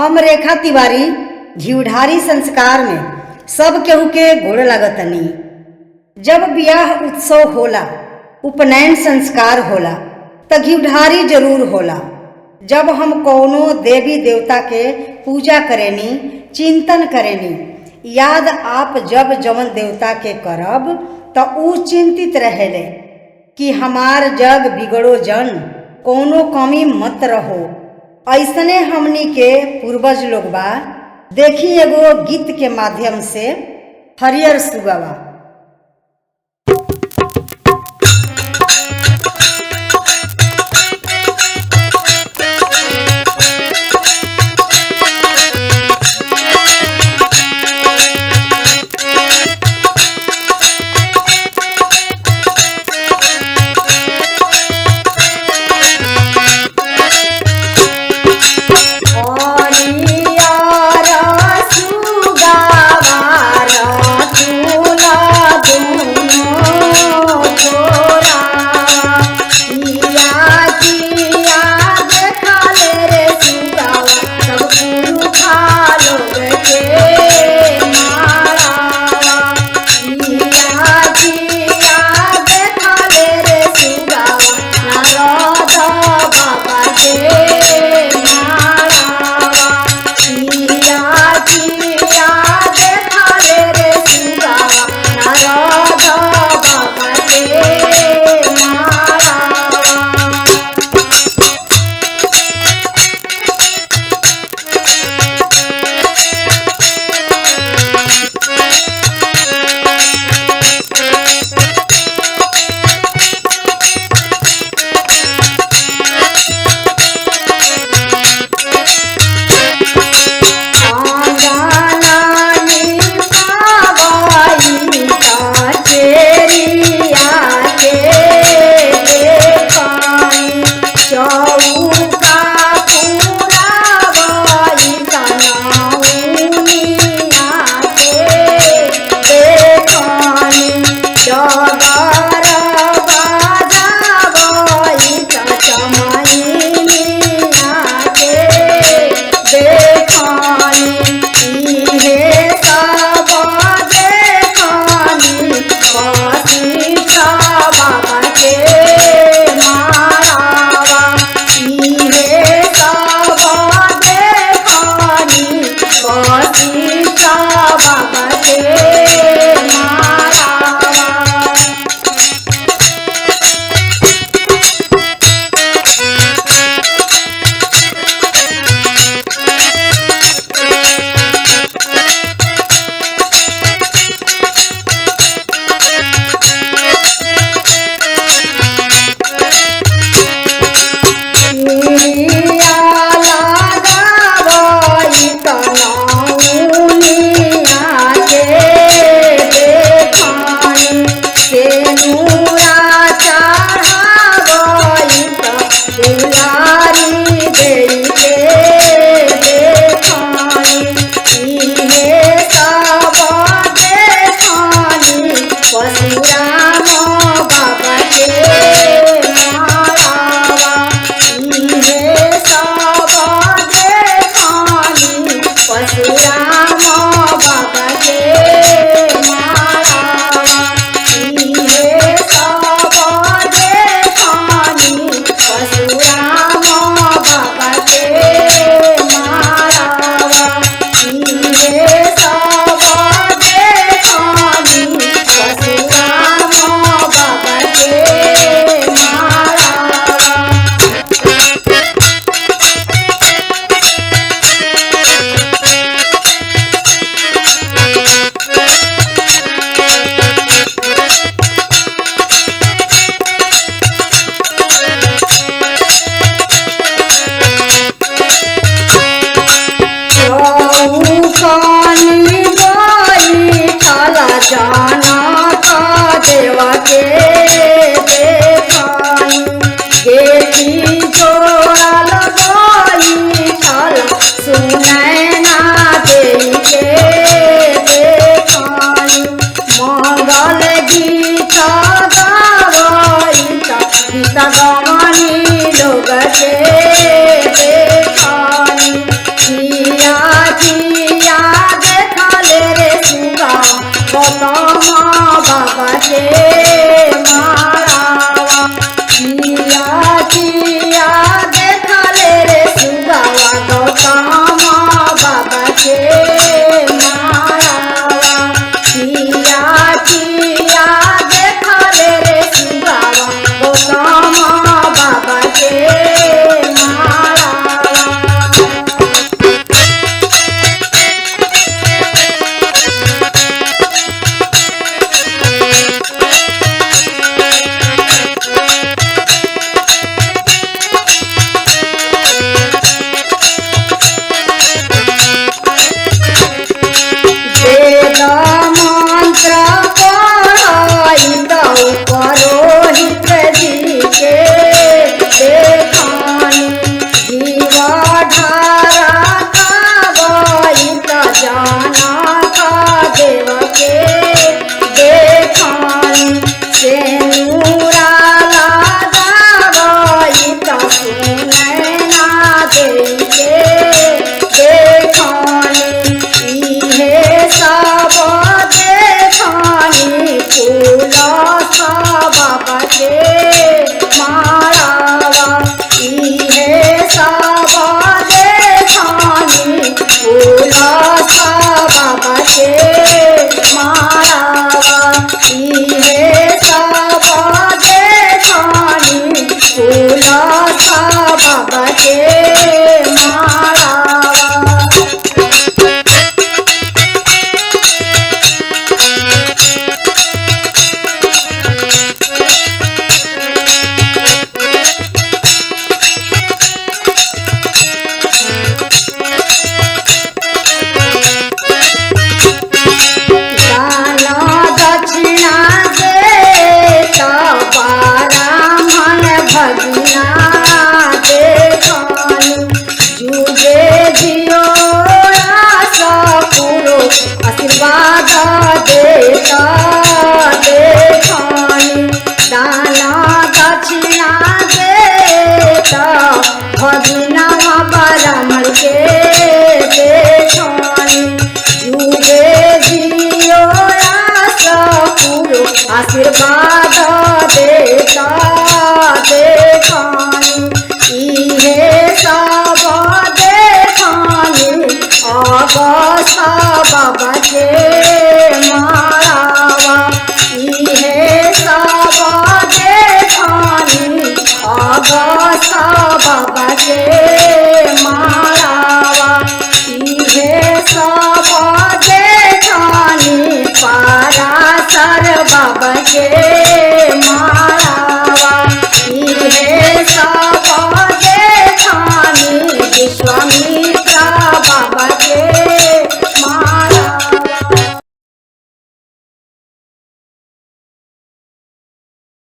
हम रेखा तिवारी घिउढारी संस्कार में सब केहू के गोड़ लागतनी। जब बियाह उत्सव होला, उपनयन संस्कार होला त घिउढारी जरूर होला। जब हम कौनो देवी देवता के पूजा करेनी, चिंतन करेनी, याद आप जब जवन देवता के करब त ऊ चिंतित रहेले कि हमार जग बिगड़ो जन, कौनो कमी मत रहो। ऐसने हमनी के पूर्वज लोग बा। देखी एगो गीत के माध्यम से हरियर सुगवा। लोग के देखानी मंत्र पढ़ाई तो पुरोहित जी के देखानी जीवा ढारा खावई तो जनक देव के देखानी सेनुरा लगावई तो सुनैना देई के देखानी इहे सब देखानी फूल सब बाबा के मारावा इहे सब देखानी फूल सब बाबा के मारावा इहे सब देखानी फूल सब बाबा के मारावा। दक्षिणा देता ब्राह्मण भगिना देखानी जुगे जियो पुरो आशीर्वाद देता देखानी दाना दक्षिणा देता भगिना ब्राह्मण के देखानी जुगे जियो पुरो आशीर्वाद देता देखानी इहे सब देखानी अब सब बाबा के